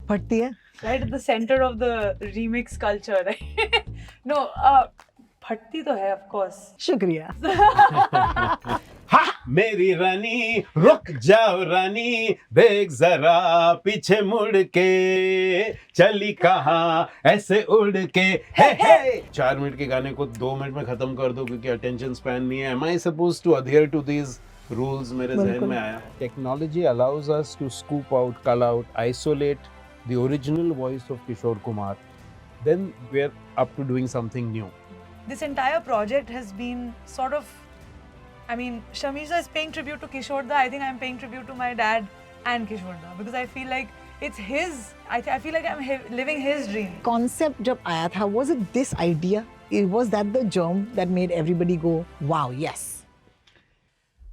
फटती है right at the center of the remix culture, right? No, फटती तो है, of course. शुक्रिया हा मेरी रानी रुक जाओ रानी देख जरा पीछे मुड़ के चली कहाँ ऐसे उड़ के हे हे 4 मिनट के गाने को 2 मिनट में खत्म कर दो क्योंकि अटेंशन स्पैन नहीं है. Am I supposed to adhere to these rules? मेरे जहन में आया. Technology allows us to scoop out, cull out, isolate the original voice of Kishore Kumar. Then we're up to doing something new. This entire project has been sort of, I mean, Shamisha is paying tribute to Kishore Da. I think I'm paying tribute to my dad and Kishore Da because I feel like it's his. I feel like I'm living his dream. Concept जब आया था was it this idea? Was that the germ that made everybody go wow yes?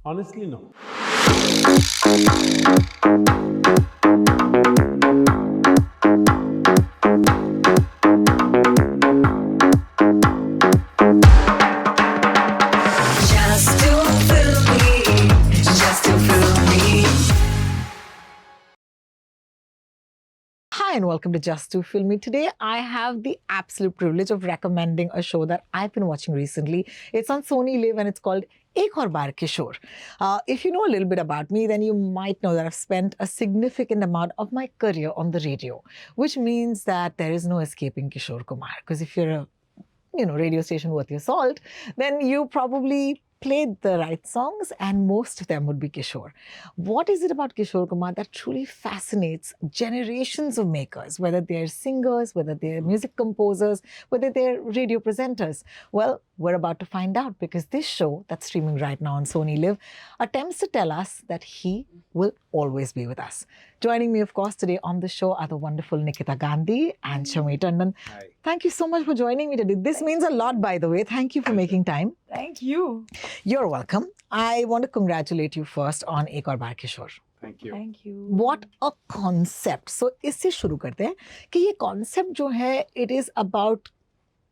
Honestly, no. Just to fill me, just to fill me. Hi and welcome to Just to Film Me. Today I have the absolute privilege of recommending a show that I've been watching recently. It's on Sony Live and it's called Ek Aur Baar Kishore. If you know a little bit about me, then you might know that I've spent a significant amount of my career on the radio, which means that there is no escaping Kishore Kumar. Because if you're a radio station worth your salt, then you probably played the right songs and most of them would be Kishore. What is it about Kishore Kumar that truly fascinates generations of makers, whether they're singers, whether they're music composers, whether they're radio presenters? Well, we're about to find out because this show that's streaming right now on Sony Live attempts to tell us that he will always be with us. Joining me, of course, today on the show are the wonderful Nikita Gandhi and Shamir Tandon. Hi. Thank you so much for joining me today. This means a lot, by the way. Thank you for making time. Thank you. You're welcome. I want to congratulate you first on Ek Aur Baar Kishore. Thank you. Thank you. What a concept. So इससे शुरू करते हैं कि ये concept जो है, it is about,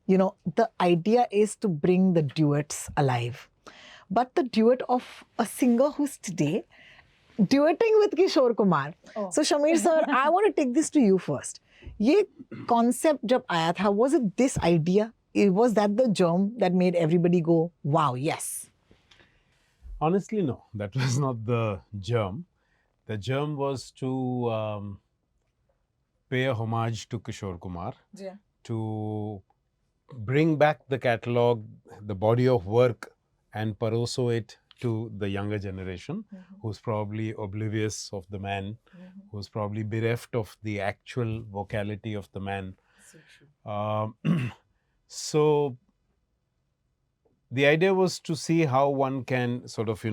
the idea is to bring the duets alive. But the duet of a singer who's today duetting with Kishore Kumar. Oh. So Shamir sir, I want to take this to you first. ये concept जब आया था, was it this idea? Was that the germ that made everybody go, wow, yes? Honestly, no. That was not the germ. The germ was to pay a homage to Kishore Kumar, Yeah. to bring back the catalogue, the body of work, and paroso it to the younger generation, who's probably oblivious of the man, who's probably bereft of the actual vocality of the man. So the idea was to see how one can sort of,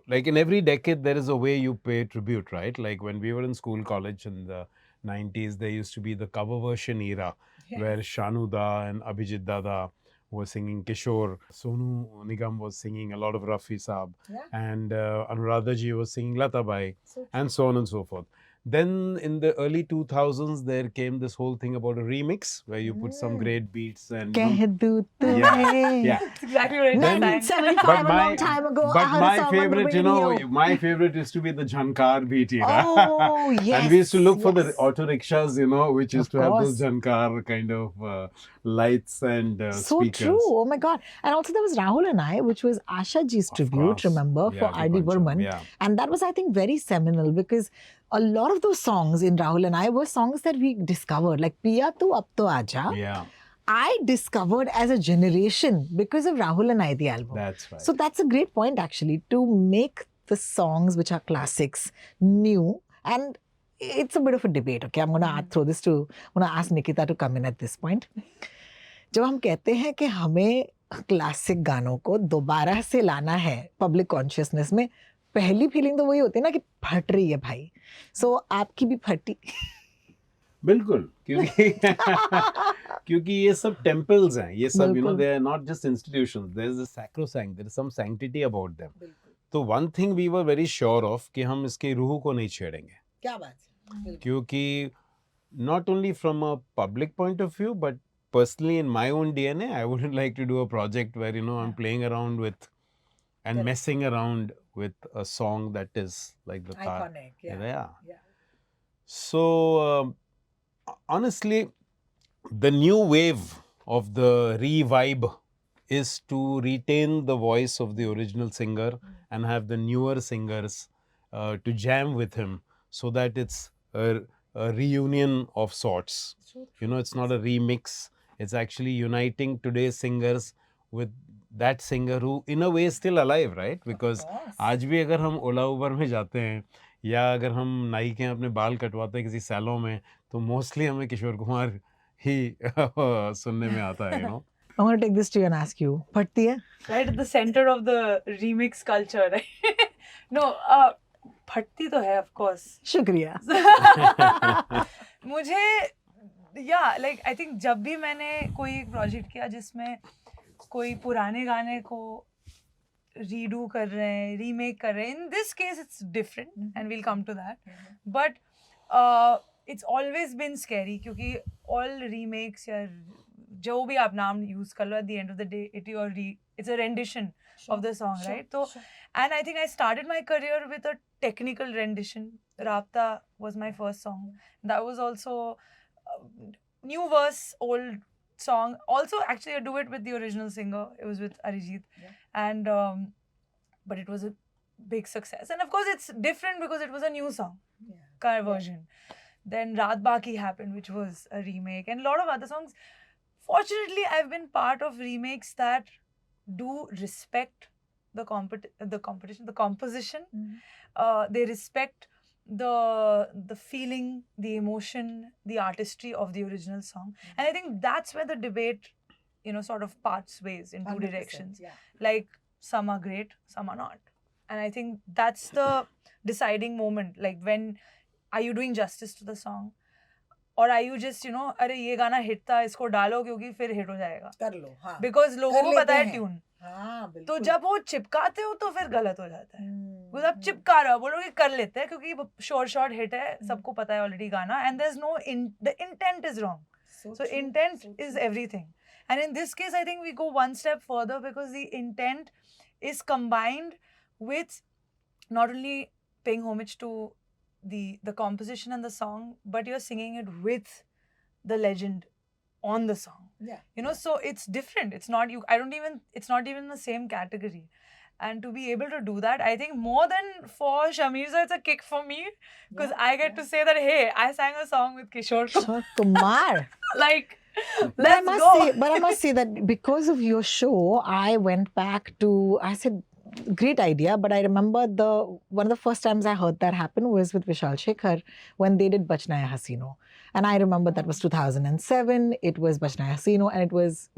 like in every decade, there is a way you pay tribute, right? Like when we were in school, college in the 90s, there used to be the cover version era where Shanu Da and Abhijit Dada were singing Kishore. Sonu Nigam was singing a lot of Rafi Saab. Yeah. And Anuradha ji was singing Lata Bai and so on and so forth. Then in the early 2000s, there came this whole thing about a remix where you put some great beats and कह दूँ yeah, तुम्हें yeah. That's exactly what I did. 1975, a long time ago, I but heard a my song on the favorite, radio. my favorite used to be the Jhankar beat era. Oh, yes. And we used to look for the yes. auto rickshaws, which used Of to have course. those Jhankar kind of lights and So speakers. true. Oh my God. And also there was Rahul and I, which was Asha Ji's Of tribute, course. remember, Yeah, for R.D. Dipancham, Burman. yeah. And that was, I think, very seminal because a lot of those songs in Rahul and I were songs that we discovered, like Piya Tu Ab To Aaja. Yeah, I discovered as a generation because of Rahul and I, the album. that's right. So that's a great point, actually, to make the songs which are classics new. And it's a bit of a debate, okay? I'm going to ask Nikita to come in at this point. जब हम कहते हैं कि हमें classic गानों को दोबारा से लाना है पब्लिक कॉन्शियसनेस में, पहली फीलिंग तो वही होती है ना कि फट रही है भाई. सो आपकी भी फटी. बिल्कुल, क्योंकि ये सब temples हैं, ये सब, बिल्कुल. they are not just institutions. There is a sacrosanct, there is some sanctity about them. तो one thing we were very sure of कि हम इसके रूह को नहीं छेड़ेंगे. क्या बात है? क्योंकि not only from a public point of view, but personally in my own DNA, I wouldn't like to do a project where, I'm playing around with and messing around with a song that is like the Iconic, yeah. Yeah. So honestly, the new wave of the revibe is to retain the voice of the original singer and have the newer singers to jam with him, so that it's a reunion of sorts. You know, it's not a remix. It's actually uniting today's singers with that singer who in a way is still alive, right? Because आज भी अगर हम ओला उबर में जाते हैं या अगर हम नाई के अपने बाल कटवाते हैं किसी सैलून में, तो मोस्टली हमें किशोर कुमार ही सुनने में आता है, you know. I'm going to take this to you and ask you, भटती है? Right at the center of the remix culture, right? No, भटती तो है, of course. शुक्रिया. मुझे लाइक आई थिंक जब भी मैंने कोई प्रोजेक्ट किया जिसमें कोई पुराने गाने को रीडू कर रहे हैं, रीमेक कर रहे हैं, in this case it's different and we'll come to that, but it's always been scary क्योंकि ऑल रीमेक्स या जो भी आप नाम यूज कर लो, at the end of the day it's a rendition of the song, right? So, and I think I started my career with a technical rendition. Rabta was my first song. That was also new verse, old song. Also, actually, I do it with the original singer. It was with Arijit, and but it was a big success. And of course, it's different because it was a new song, version. Then Raat Baki happened, which was a remake, and a lot of other songs. Fortunately, I've been part of remakes that do respect the competition, the composition. They respect the feeling, the emotion, the artistry of the original song. And I think that's where the debate, sort of parts ways in two directions. Like, some are great, some are not. And I think that's the deciding moment. Like, when are you doing justice to the song? और are you just, अरे ये गाना hit था, इसको डालो क्योंकि फिर hit हो जाएगा, कर लो, हाँ. बिकॉज लोगों को पता है ट्यून. हाँ, तो जब वो चिपकाते हो तो फिर गलत हो जाता है. बिकॉज आप चिपका रहे हो, बोलोगे कर लेते हैं क्योंकि शॉर्ट हिट है, सबको पता है ऑलरेडी गाना, and there is no the intent is wrong. So intent is everything. And in this case I think we go one step further because the intent is combined with not only paying homage to the composition and the song, but you're singing it with the legend on the song. So it's different. It's not it's not even the same category. And to be able to do that, I think more than for Shameeza, it's a kick for me because I get to say that, hey, I sang a song with Kishore Kumar. like, But I let's go. must say that because of your show, I went back to, I said, great idea, but I remember one of the first times I heard that happen was with Vishal Shekhar when they did Bachna Hai Hasino. And I remember that was 2007. It was Bachna Hai Hasino and it was,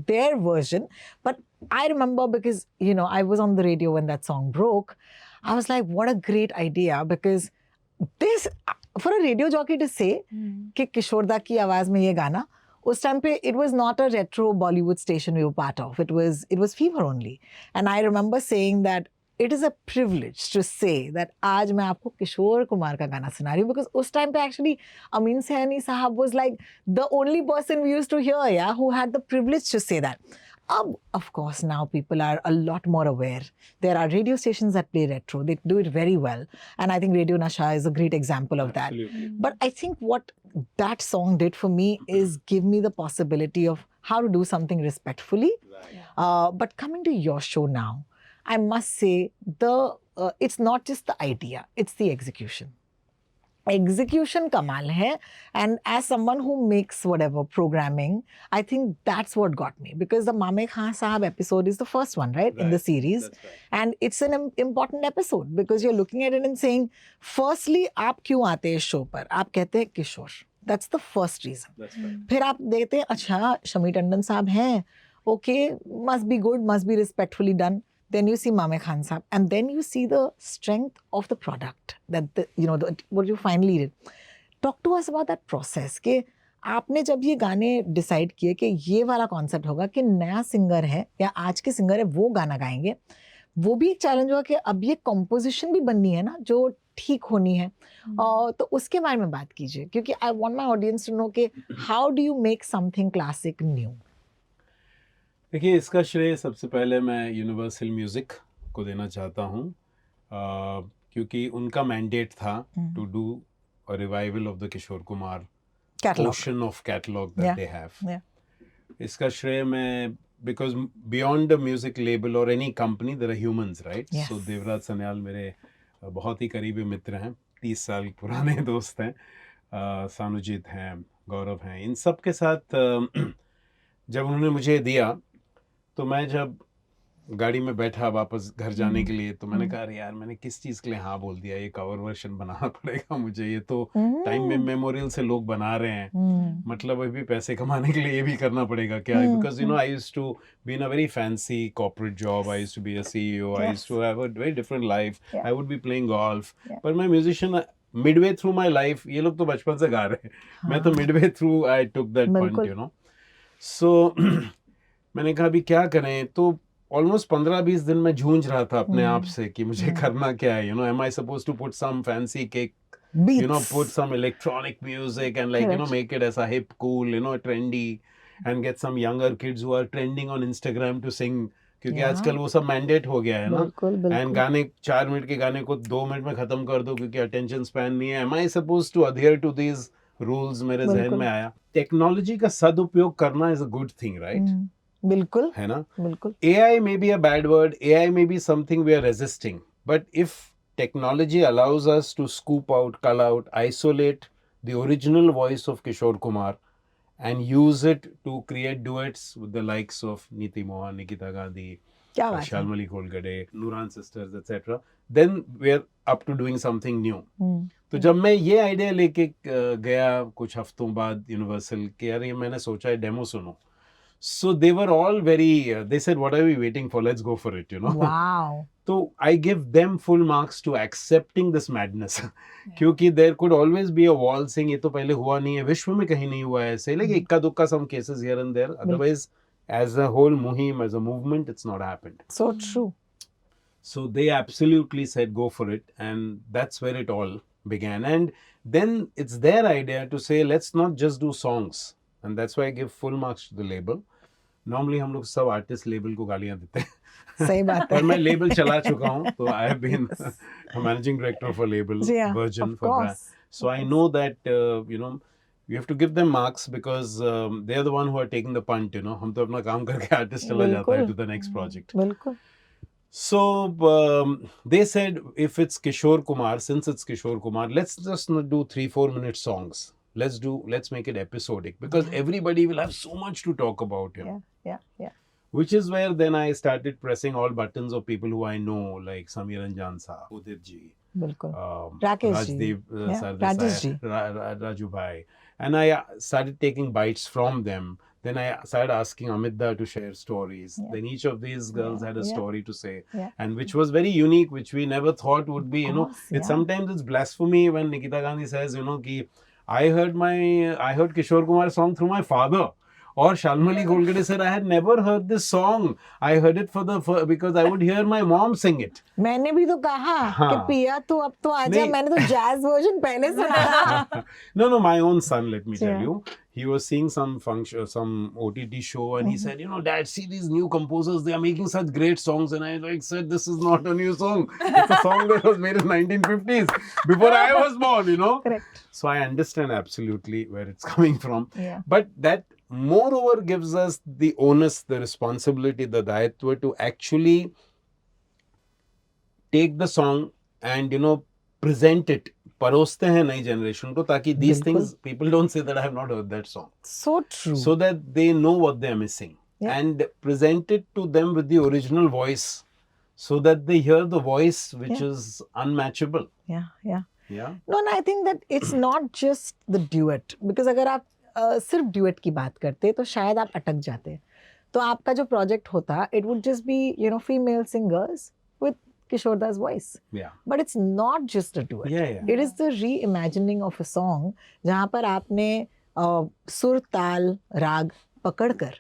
their version. But I remember because, I was on the radio when that song broke. I was like, what a great idea, because this, for a radio jockey to say कि किशोर दा की आवाज में ये गाना, उस time पे it was not a retro Bollywood station we were part of. It was Fever only. And I remember saying that it is a privilege to say that आज मैं आपको किशोर कुमार का गाना सुना रही हूँ, because उस टाइम पे actually Amin Sahni साहब was like the only person we used to hear, who had the privilege to say that. Of course, now people are a lot more aware. There are radio stations that play retro. They do it very well. And I think Radio Nasha is a great example of that. Absolutely. But I think what that song did for me is give me the possibility of how to do something respectfully. Right. But coming to your show now, I must say it's not just the idea, it's the execution. Execution kamal hai, and as someone who makes whatever programming, I think that's what got me, because the Mame Khan Sahab episode is the first one, right, in the series. That's right. And it's an important episode because you're looking at it and saying, firstly, आप क्यों आते हैं इस show पर? आप कहते हैं किशोर. That's the first reason. That's right. फिर आप देखते हैं, अच्छा शमी टंडन साहब हैं, okay, must be good, must be respectfully done. Then you see Mame Khan Sahab, and then you see the strength of the product that what you finally did. Talk to us about that process. कि आपने जब ये गाने decide किए कि ये वाला concept होगा कि नया सिंगर है या आज के सिंगर है वो गाना गाएंगे, वो भी एक चैलेंज हुआ कि अब ये कॉम्पोजिशन भी बननी है ना जो ठीक होनी है, और तो उसके बारे में बात कीजिए, क्योंकि I want my audience to know कि how do you make something classic new. देखिए, इसका श्रेय सबसे पहले मैं यूनिवर्सल म्यूज़िक को देना चाहता हूँ, क्योंकि उनका मैंडेट था to do a revival of the Kishore Kumar Catalog. ocean of catalog that Yeah. they have. Yeah. इसका श्रेय मैं because beyond the music label or any company there are humans, right? Yes. So Devraj Sanyal मेरे बहुत ही करीबी मित्र हैं, 30 साल पुराने दोस्त हैं, सानुजीत हैं, गौरव हैं, इन सब के साथ जब उन्होंने मुझे दिया तो मैं जब गाड़ी में बैठा वापस घर जाने के लिए तो मैंने कहा अरे यार मैंने किस चीज़ के लिए हाँ बोल दिया, ये कवर वर्जन बनाना पड़ेगा मुझे, ये तो टाइम मेमोरियल से लोग बना रहे हैं, मतलब अभी पैसे कमाने के लिए ये भी करना पड़ेगा क्या, because you know I used to be in a very fancy corporate job, I used to be a CEO, I used to have a very different life, I would be playing golf, पर मैं musician midway through my life, ये लोग तो बचपन से गा रहे हैं, मैं तो midway through I took that point, you know, so मैंने कहा अभी क्या करें, तो ऑलमोस्ट 15-20 दिन मैं जूझ रहा था अपने आप से कि मुझे करना क्या है, you know, am I suppose to put some fancy cake, Beats. you know, put some electronic music and like, you know, make it as a hip, cool, you know, trendy and get some younger kids who are trending on Instagram to sing, क्योंकि Yeah. आजकल वो सब mandate हो गया है ना, बिल्कुल, बिल्कुल. एंड गाने 4 मिनट के गाने को 2 मिनट में खत्म कर दो क्योंकि अटेंशन स्पैन नहीं है, am I suppose to adhere to these rules, मेरे जहन बिल्कुल. में आया टेक्नोलॉजी का सदुपयोग करना is a good thing, right, बिल्कुल, है ना, बिल्कुल. AI may be a bad word, AI may be something we are resisting. But if technology allows us to scoop out, cull out, isolate the original voice of Kishore Kumar and use it to create duets with the likes of Niti Mohan, Nikita Gandhi, क्या बात है. Shalmali Kolgade, Nuran Sisters, etc., then we're up to doing something new. तो जब मैं ये idea लेके गया कुछ हफ्तों बाद यूनिवर्सल के, यार ये मैंने सोचा है डेमो सुनो, so they were all very they said what are we waiting for, let's go for it, you know. Wow. So I give them full marks to accepting this madness, क्योंकि there could always be a wall saying ये तो पहले हुआ नहीं है, विश्व में कहीं नहीं हुआ है ऐसे, like इक्का दुक्का some cases here and there, otherwise as a whole muhim, as a movement, it's not happened. So true. So they absolutely said go for it, and that's where it all began. And then it's their idea to say let's not just do songs, and that's why I give full marks to the label. Normally हम लोग सब artist label को गालियां देते हैं, सही बात है. और मैं लेबल चला चुका हूँ, तो I have been a managing director for label Yeah, Virgin of for brand. course. So I know that you know you have to give them marks because they are the one who are taking the punt, you know. हम तो अपना काम करके artist चला जाता है बिल्कुल. to the next project. बिल्कुल. So they said if it's Kishore Kumar, since it's Kishore Kumar, let's just not do 3-4 minute songs. Let's make it episodic because everybody will have so much to talk about, you know. Yeah. Which is where then I started pressing all buttons of people who I know, like Samir Anjan Saab, Udit ji, बिल्कुल. Rakesh ji. Rajdeep Yeah, Sardesai, Rajesh ji. Raju Bhai, and I started taking bites from them. Then I started asking Amida to share stories. Yeah. Then each of these girls had a Yeah. story to say, Yeah. and which was very unique, which we never thought would be. You know, course, it's yeah. sometimes it's blasphemy when Nikita Gandhi says, you know, ki I heard Kishore Kumar song through my father. Or Shalmali Kolgade said, I had never heard this song. I heard it because I would hear my mom sing it. मैंने भी तो कहा हाँ. कि पिया तो अब तो आजा, नहीं. मैंने तो जैज वर्जन पहले सुना था. No, my own son, let me tell Yeah. you. He was seeing some function, some OTT show, and he said, you know, Dad, see these new composers, they are making such great songs. And I said, this is not a new song. It's a song that was made in 1950s, before I was born, you know. Correct. So I understand absolutely where it's coming from. Yeah. But that moreover gives us the onus, the responsibility, the dayatva to actually take the song and, you know, present it. परोसते हैं नई generation को ताकि these बिल्कुल. things people don't say that I have not heard that song, So true. so that they know what they are missing, Yeah. and present it to them with the original voice so that they hear the voice which Yeah. is unmatchable. yeah. Yeah. No, I think that it's not just the duet, because अगर आप सिर्फ duet की बात करते तो शायद आप अटक जाते. तो आपका जो project होता, it would just be, you know, female singers with Kishore Das voice. Yeah. But it's not just a duet. Yeah. It is the reimagining of a song जहाँ पर आपने सुर ताल राग पकड़कर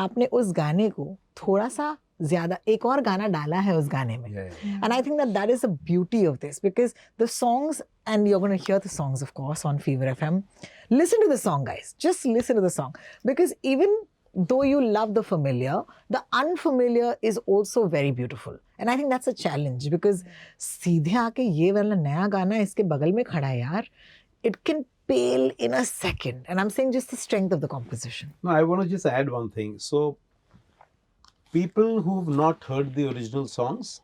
आपने उस गाने को थोड़ा सा ज़्यादा एक और गाना डाला है उस गाने में. Yeah. And I think that is the beauty of this, because the songs, and you're going to hear the songs, of course, on Fever FM. Listen to the song, guys. Just listen to the song. Because even though you love the familiar, the unfamiliar is also very beautiful. And I think that's a challenge, because सीधे आके ये वाला नया गाना इसके बगल में खड़ा है यार. It can pale in a second. And I'm saying just the strength of the composition. No, I want to just add one thing. So, people who've not heard the original songs,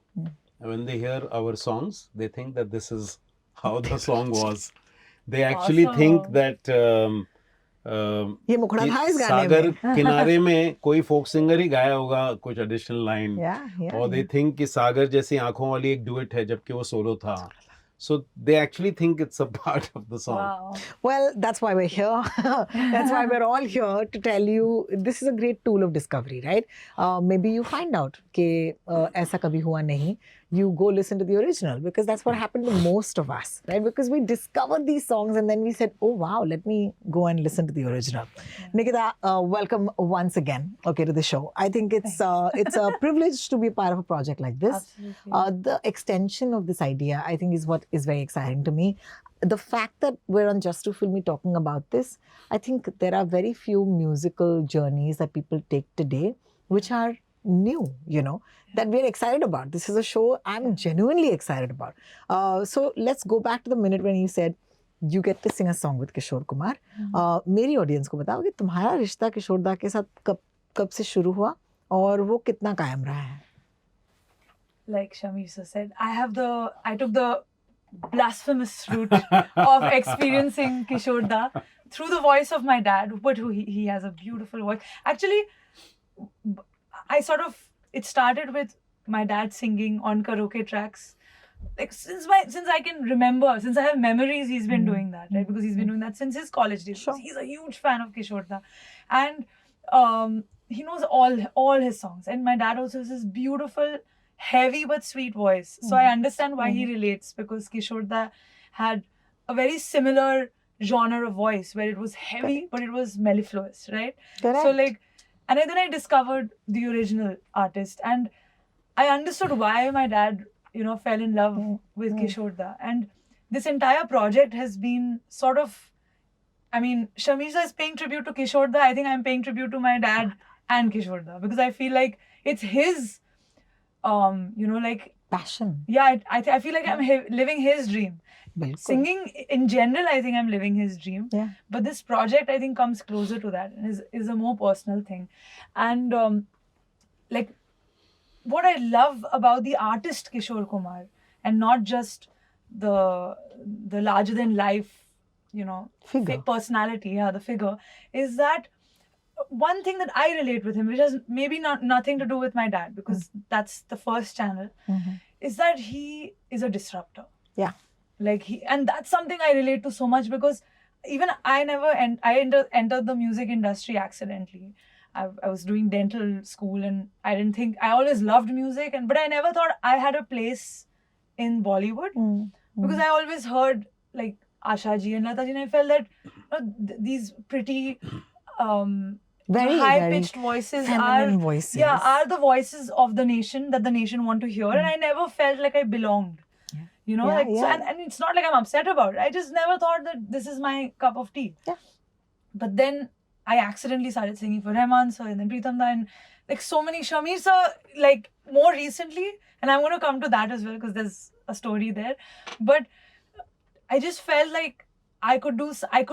when they hear our songs, they think that this is how the song was. They actually think Awesome. that ये मुखड़ा कि था इस गाने सागर में. किनारे में कोई फोक सिंगर ही गाया होगा कुछ एडिशनल लाइन Yeah, yeah. और दे थिंक कि सागर जैसी आंखों वाली एक डुएट है जबकि वो सोलो था. So they actually think it's a part of the song. Wow. Well, that's why we're here. That's why we're all here to tell you this is a great tool of discovery, right? Maybe you find out कि ऐसा कभी हुआ नहीं. You go listen to the original because that's what happened to most of us, right? Because we discovered these songs and then we said, oh wow, let me go and listen to the original. Nikita, welcome once again, okay, to the show. I think it's a privilege to be a part of a project like this. Absolutely. The extension of this idea, I think, is what is very exciting to me. The fact that we're on Just to Filmy talking about this, I think there are very few musical journeys that people take today which are new, that we're excited about. This is a show I'm genuinely excited about. So let's go back to the minute when you said you get to sing a song with Kishore Kumar. मेरी audience को बताओ कि तुम्हारा रिश्ता किशोर दा के साथ कब से शुरू हुआ और वो कितना कायम रहा है? Like Shamisa said, I took the blasphemous route of experiencing Kishore Da through the voice of my dad, but he has a beautiful voice. Actually, it started with my dad singing on karaoke tracks. Like since I can remember, since I have memories, he's been doing that, right? Because he's been doing that since his college days. Sure. He's a huge fan of Kishore Da, and he knows all his songs. And my dad also has this beautiful, heavy but sweet voice. So I understand why he relates, because Kishore Da had a very similar genre of voice where it was heavy but it was mellifluous, right? Correct. So and then I discovered the original artist, and I understood why my dad, fell in love with Kishore Da. And this entire project has been sort of, Shamisa is paying tribute to Kishore Da. I think I'm paying tribute to my dad and Kishore Da, because I feel like it's his, Passion. yeah, I feel like I'm living his dream. बिल्कुल. Singing in general, I think I'm living his dream. Yeah. But this project, I think, comes closer to that and is a more personal thing. And what I love about the artist Kishore Kumar, and not just the larger than life, Figure. personality, the figure, is that one thing that I relate with him, which has maybe nothing to do with my dad, because that's the first channel, is that he is a disruptor. Yeah. And that's something I relate to so much, because even I entered the music industry accidentally. I was doing dental school, and I always loved music, but I never thought I had a place in Bollywood, because I always heard like Asha ji and Lata ji, and I felt that these pretty Very, high-pitched very voices feminine voices. are the voices of the nation that the nation want to hear, and I never felt like I belonged. Yeah, So, and it's not like I'm upset about it. I just never thought that this is my cup of tea. Yeah. But then I accidentally started singing for Rahman sir, and then Pritam Da, and like so many, Shamir sir, like more recently, and I'm going to come to that as well because there's a story there. But I just felt like I could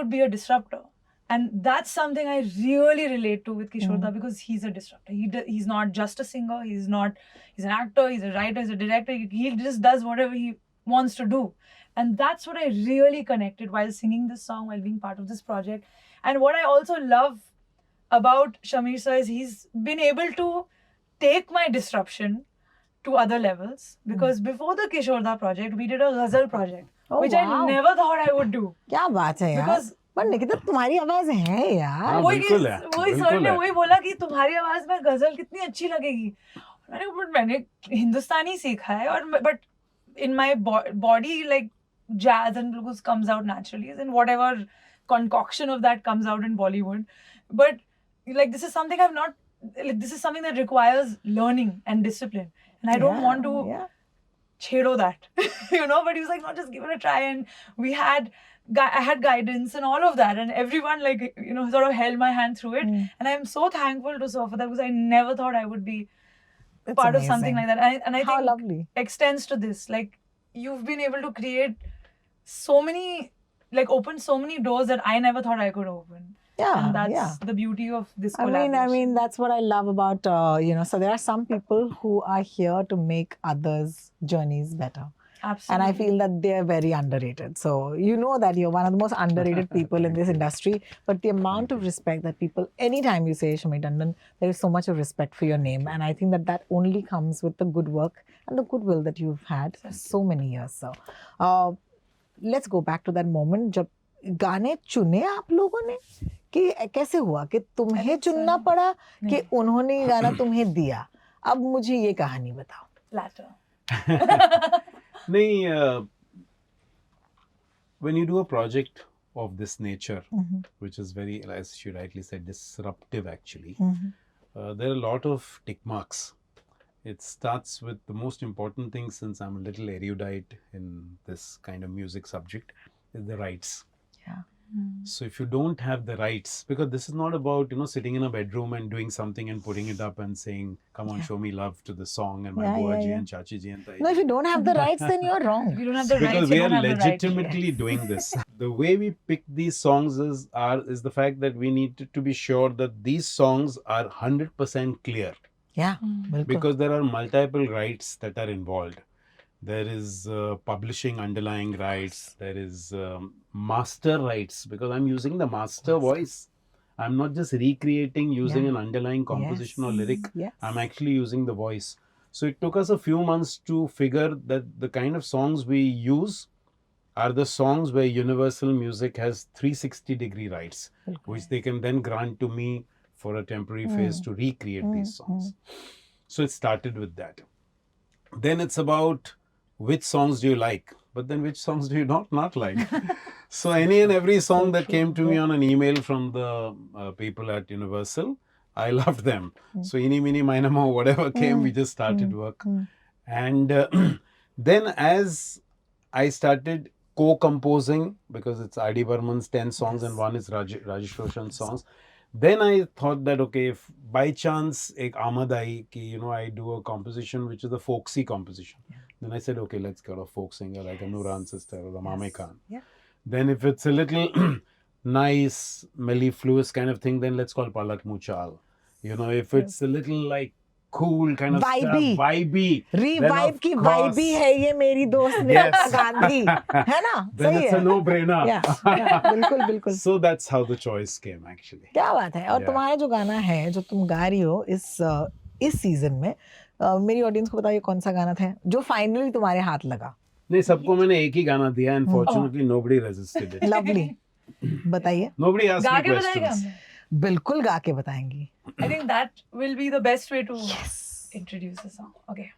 be a disruptor. And that's something I really relate to with Kishore Da, because he's a disruptor. He's not just a singer. He's an actor, he's a writer, he's a director. He just does whatever he wants to do. And that's what I really connected while singing this song, while being part of this project. And what I also love about Shamir sir is he's been able to take my disruption to other levels. Because before the Kishore Da project, we did a ghazal project, Oh, which wow. I never thought I would do. क्या बात है यार. Because पर निकिता तुम्हारी आवाज है यार. हाँ, बिल्कुल है, वही बिल्कुल सर ने है। वही बोला कि तुम्हारी आवाज में गजल कितनी अच्छी लगेगी. मैंने हिंदुस्तानी सीखा है, और but in my body, like jazz and blues comes out naturally, and whatever concoction of that comes out in Bollywood. But like this is something this is something that requires learning and discipline, and I don't want to Yeah. chedo that, but he was like, no, just give it a try. And I had guidance and all of that, and everyone sort of held my hand through it. And I'm so thankful to Sir for that, because I never thought I would be It's part of something amazing. like that. And I How think lovely. extends to this. Like, you've been able to create so many like opened so many doors that I never thought I could open. Yeah, And that's yeah. the beauty of this I collaboration. mean, that's what I love about, so there are some people who are here to make others' journeys better. Absolutely. And I feel that they're very underrated. So you know that you're one of the most underrated people in this industry. But the amount of respect that people, anytime you say Shami Tandon, there is so much of respect for your name. And I think that that only comes with the good work and the goodwill that you've had for so many years. So let's go back to that moment जब गाने चुने आप लोगों ने कि कैसे हुआ कि तुम्हें चुनना पड़ा कि उन्होंने ये गाना तुम्हें दिया. अब मुझे ये कहानी बताओ. Latter. नहीं, when you do a project of this nature, which is very, as she rightly said, disruptive actually, there are a lot of tick marks. It starts with the most important thing, since I'm a little erudite in this kind of music subject, is the rights. Yeah. So if you don't have the rights, because this is not about, sitting in a bedroom and doing something and putting it up and saying, come on, show me love to the song and my Yeah, Bua yeah, ji yeah. and Chachi ji and Tai No, if ji. you don't have the rights, then you're wrong. You don't have the rights. Because you we are don't have the rights. legitimately doing this. The way we pick these songs is the fact that we need to be sure that these songs are 100% clear, Yeah, बिल्कुल. because there are multiple rights that are involved. There is publishing underlying rights. There is master rights, because I'm using the master voice. I'm not just recreating using Yeah. an underlying composition or lyric. Yes. I'm actually using the voice. So it took us a few months to figure that the kind of songs we use are the songs where Universal Music has 360-degree rights, which they can then grant to me for a temporary phase to recreate these songs. So it started with that. Then it's about which songs do you like, but then which songs do you not like? So any and every song that came to me on an email from the people at Universal, I loved them. So Eeny, Meeny, Miny, Moe, whatever came, we just started work. And then as I started co-composing, because it's R.D. Burman's 10 songs and one is Rajesh Roshan's songs, then I thought that, okay, if by chance ek Aamad aayi ki, I do a composition which is a folksy composition, then I said, okay, let's get a folk singer like a Nuran sister or a Mame Khan. Yeah. Then if it's a little nice, mellifluous kind of thing, then let's call Palak Muchal. If it's a little like cool kind of Vibey. stuff, vibey. Revive की vibe ही है ये मेरी दोस्त नेहा गांधी, है ना? Then सही it's a है. no-brainer. Yeah, बिल्कुल बिल्कुल. So that's how the choice came actually. क्या बात है. और Yeah. तुम्हारा जो गाना है जो तुम गा रही हो इस सीजन में, मेरी ऑडियंस को बताओ ये कौन सा गाना था जो फाइनली तुम्हारे हाथ लगा. नहीं, सबको मैंने एक ही गाना दिया, and fortunately nobody resisted it. Lovely. बताइए. Nobody asked गा me के बताएगा questions. हमने. बिल्कुल गा के बताएंगी. I think that will be the best way to introduce the song. Okay.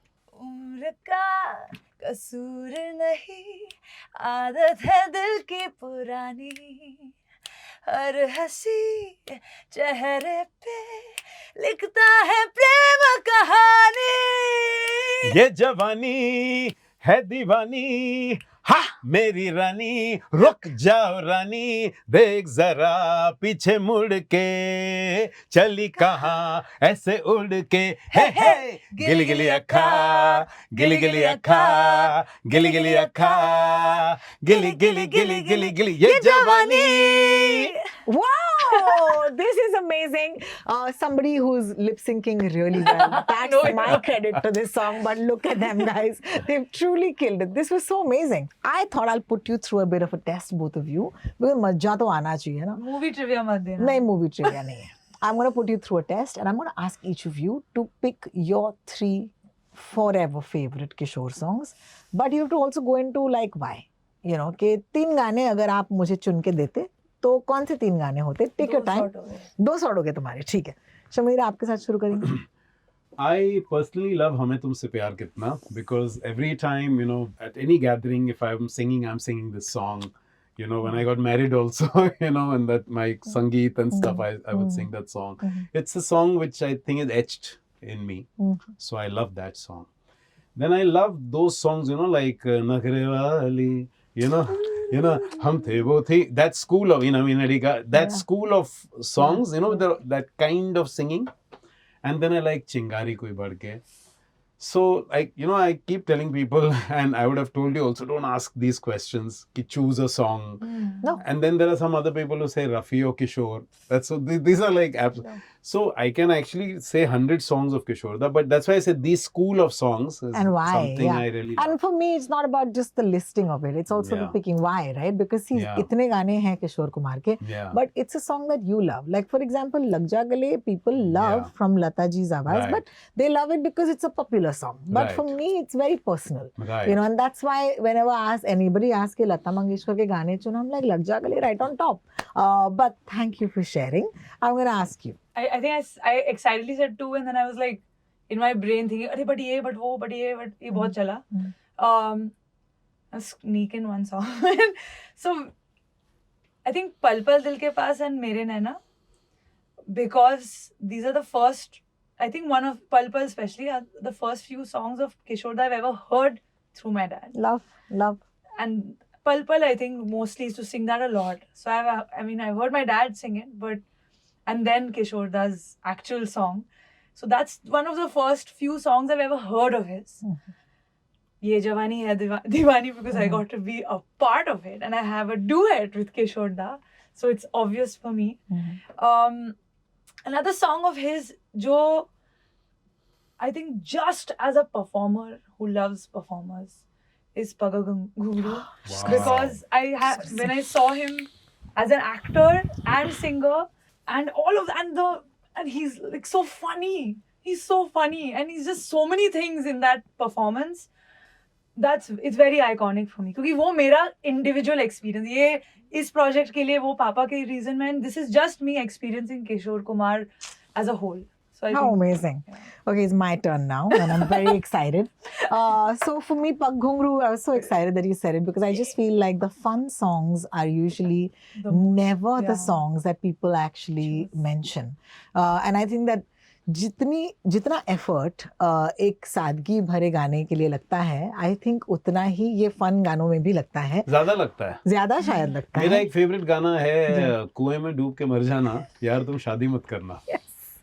उम्र का कसूर नहीं, आदत है दिल की पुरानी, हर हंसी चेहरे पे लिखता है प्रेम कहानी. ये जवानी है दीवानी, हा मेरी रानी, रुक जाओ रानी, देख जरा पीछे मुड़ के, चली कहाँ ऐसे उड़ के, हे गिली गिली अखा, गिली गिली अखा, गिली गिली अखा, गिली गिली गिली गिली गिली, ये जवानी. Wow, this is amazing. Somebody who's lip syncing really well. That's No, my credit to this song. But look at them, guys. They've truly killed it. This was so amazing. I thought I'll put you through a bit of a test, both of you. Because मजा तो आना चाहिए ना. Movie trivia मत देना. नहीं, movie trivia नहीं है. I'm going to put you through a test and I'm going to ask each of you to pick your 3 forever favorite Kishore songs. But you have to also go into like why. कि 3 गाने अगर आप मुझे चुन के देते तो कौन से 3 गाने होते? Take your time. 2 सॉर्ट हो गए तुम्हारे, ठीक है. शमीर आपके साथ शुरू करेंगे. I personally love हमें तुमसे प्यार कितना, because every time, at any gathering, if I'm singing this song. When I got married also, and that my Sangeet and stuff, I would sing that song. It's a song which I think is etched in me. So I love that song. Then I love those songs, like Nakhre Wali, Hum The Wo The. That school of, that school of songs, that kind of singing. And then I like Chingari Koi Badke. So, like, you know, I keep telling people, and I would have told you also, don't ask these questions. Ki choose a song. No. And then there are some other people who say Rafi or Kishore. That's so these are like apps. So I can actually say 100 songs of Kishore Da, but that's why I said these school of songs is And why? something Yeah. I really And love. for me, it's not about just the listing of it. It's also the Yeah. picking. Why, right? Because he's Yeah. इतने गाने हैं किशोर कुमार के, Yeah. but it's a song that you love. Like for example, Lag Ja Gale, people love Yeah. from Lata Ji's आवाज, Right. but they love it because it's a popular song. But for Right. me, it's very personal. Right. You know, and that's why whenever anybody asks कि लता मंगेशकर के गाने चुनो, I'm like Lag Ja Gale right on top. But thank you for sharing. I'm gonna ask you. I think I excitedly said 2 and then I was like in my brain thinking, अरे but ये बहुत चला. Sneak in one song. So I think Pal Pal Dil Ke Paas and Mere Naina, because these are the first, I think one of Pal Pal especially are the first few songs of Kishore that I've ever heard through my dad. Love. And Pal Pal, I think mostly used to sing that a lot. So I've heard my dad sing it, and then Kishore Da's actual song. So that's one of the first few songs I've ever heard of his. Ye Jawani Hai Diwani, because I got to be a part of it, and I have a duet with Kishore Da, so it's obvious for me. Another song of his, jo I think just as a performer who loves performers, is Pagga Ghungru. Wow. Because when I saw him as an actor and singer and all of that, and he's like so funny. He's so funny, and he's just so many things in that performance. It's very iconic for me. क्योंकि वो मेरा individual experience. ये इस project के लिए वो पापा के reason में, this is just me experiencing Kishore Kumar as a whole. So I How think, amazing. Okay, it's my turn now, and I'm very excited. So for me, Pag Ghungru, I was so excited that you said it because I just feel like the fun songs are usually The most, never the yeah. songs that people actually mention. And I think that जितना effort एक सादगी भरे गाने के लिए लगता है, I think उतना ही ये फन गानों में भी लगता है, ज्यादा लगता है. ज्यादा शायद लगता मेरा है. एक फेवरेट गाना है कुएं में डूब के मर जाना, यार तुम शादी मत करना.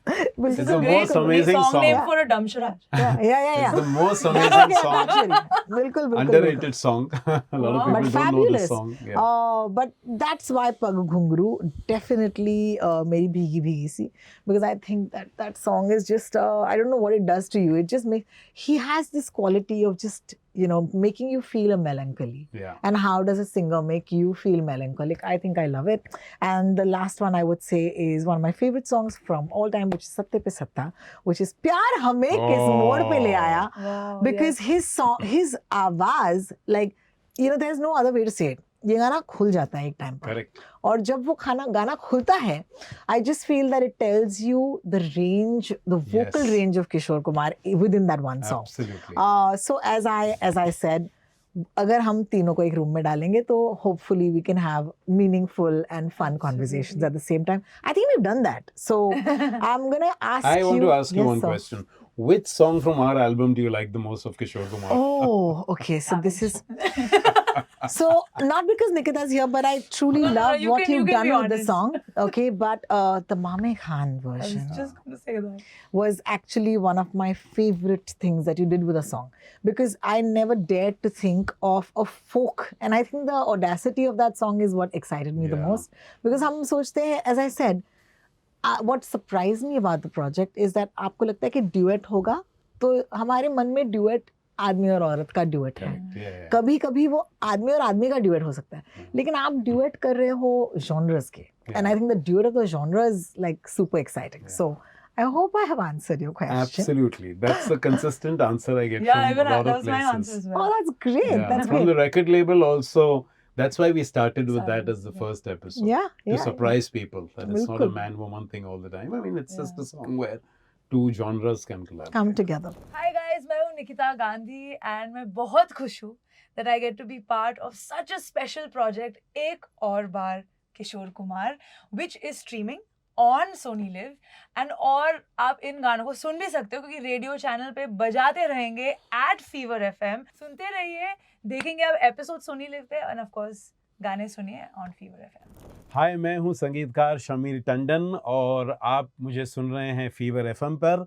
This It's is the a most amazing song song. name for a Damsharaj. yeah. It's the most amazing song. बिल्कुल. Underrated song. A lot of Wow. people But don't know this fabulous. song. Yeah. But that's why Pag Ghungru definitely मेरी भीगी भीगी सी, because I think that song is just I don't know what it does to you. It just makes, he has this quality of just, you know, making you feel a melancholy. Yeah. And how does a singer make you feel melancholic? I think I love it. And the last one I would say is one of my favorite songs from all time, which is Satte Pe Satta, which is प्यार हमें किस मोड़ पे ले आया. Wow, Because his song, his आवाज, like, you know, there's no other way to say it. ये गाना खुल जाता है एक टाइम पर. Correct. और जब वो गाना खुलता है, I just feel that it tells you the range, the vocal Yes. range of Kishore Kumar within that one song. Absolutely. So as I said, अगर हम तीनों को एक रूम में डालेंगे तो hopefully we can have meaningful and fun conversations at the same time. I think we've done that. So I'm gonna ask I want to ask you Yes, one sir. question. Which song from our album do you like the most of Kishore Kumar? Oh, okay. So this is so not because Nikita's here, but I truly No, love you what can- you you've can done be with the honest. song. Okay, but the Mame Khan I was version just going to say that. was actually one of my favorite things that you did with a song, because I never dared to think of a folk, and I think the audacity of that song is what excited me the Yeah. most. Because हम सोचते हैं, as I said, what surprised me about the project is that आपको लगता है कि duet होगा, तो हमारे मन में duet आदमी और औरत का duet है. Correct. Yeah. कभी कभी वो आदमी और आदमी का ड्यूएट हो सकता है, लेकिन आप ड्यूएट कर रहे हो genres के, and I think the duet of the genre is like super exciting. So I hope I have answered your question. Absolutely. That's the consistent answer I get Yeah, from even a lot that of was my places. answer as Oh, well. that's great. Yeah. That's From great. the record label also. That's why we started with that as the Yeah. first episode. Yeah, To yeah. surprise people. That it's not a Bilkul. man-woman thing all the time. I mean, it's just Yeah. a song where two genres can collaborate. Come together. Hi guys, मैं हूँ Nikita Gandhi and मैं बहुत खुश हूँ that I get to be part of such a special project, एक और बार Kishore Kumar, which is streaming on Sony Live, and और आप इन गानों को सुन भी सकते हो क्योंकि रेडियो चैनल पे बजाते रहेंगे at Fever FM. सुनते रहिए, देखेंगे आप एपिसोड सोनी लिव पे, and of course गाने सुनिए on Fever FM. हाय, मैं हूँ संगीतकार शमीर टंडन और आप मुझे सुन रहे हैं फीवर एफएम पर.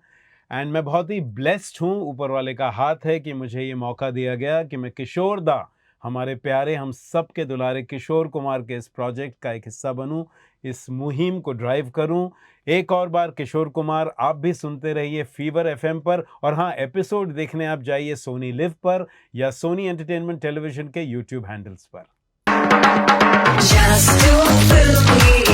एंड मैं बहुत ही ब्लेस्ड हूँ, ऊपर वाले का हाथ है कि मुझे ये मौका दिया गया कि मैं किशोर दा, हमारे प्यारे हम सब के दुलारे किशोर कुमार के इस प्रोजेक्ट का एक हिस्सा बनूं, इस मुहिम को ड्राइव करूं। एक और बार किशोर कुमार आप भी सुनते रहिए फीवर एफएम पर, और हाँ, एपिसोड देखने आप जाइए सोनी लिव पर या सोनी एंटरटेनमेंट टेलीविजन के यूट्यूब हैंडल्स पर। Just to fill me.